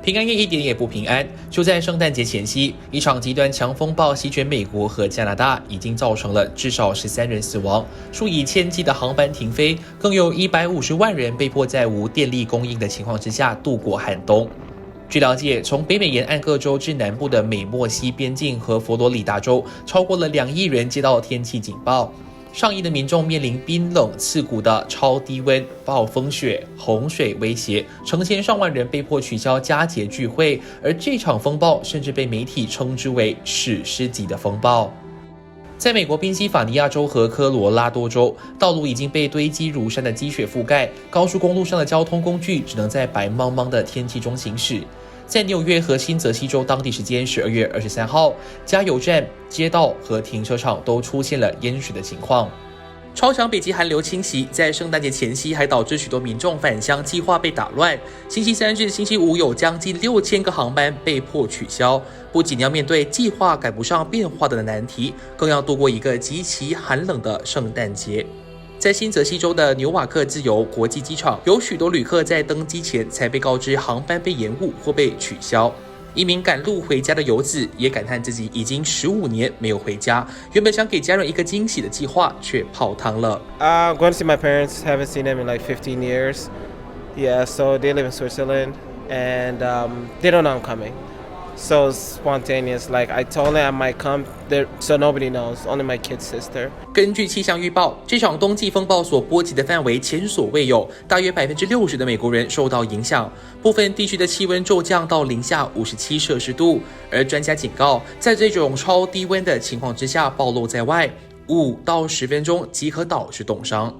平安夜一点也不平安，就在圣诞节前夕，一场极端强风暴席卷美国和加拿大，已经造成了至少13人死亡，数以千计的航班停飞，更有150万人被迫在无电力供应的情况之下度过寒冬。据了解，从北美沿岸各州至南部的美墨西边境和佛罗里达州，超过了2亿人接到天气警报。上亿的民众面临冰冷刺骨的超低温、暴风雪、洪水威胁，成千上万人被迫取消佳节聚会，而这场风暴甚至被媒体称之为史诗级的风暴。在美国宾夕法尼亚州和科罗拉多州，道路已经被堆积如山的积雪覆盖，高速公路上的交通工具只能在白茫茫的天气中行驶。在纽约和新泽西州当地时间12月23号，加油站、街道和停车场都出现了淹水的情况。超强北极寒流侵袭，在圣诞节前夕还导致许多民众返乡计划被打乱。星期3至星期5有将近6000个航班被迫取消，不仅要面对计划赶不上变化的难题，更要度过一个极其寒冷的圣诞节。在新泽西州的纽瓦克自由国际机场，有许多旅客在登机前才被告知航班被延误或被取消。一名赶路回家的游子也感叹自己已经15年没有回家，原本想给家人一个惊喜的计划却泡汤了。I'm going to see my parents. Haven't seen them in like 15 years. Yeah, so they live in Switzerland, and they don't know I'm coming. So spontaneous. Like I told them I might come, so nobody knows. Only my kid's sister. 根据气象预报，这场冬季风暴所波及的范围前所未有，大约60%的美国人受到影响，部分地区的气温骤降到零下57摄氏度。而专家警告，在这种超低温的情况之下暴露在外，5到10分钟即可导致冻伤。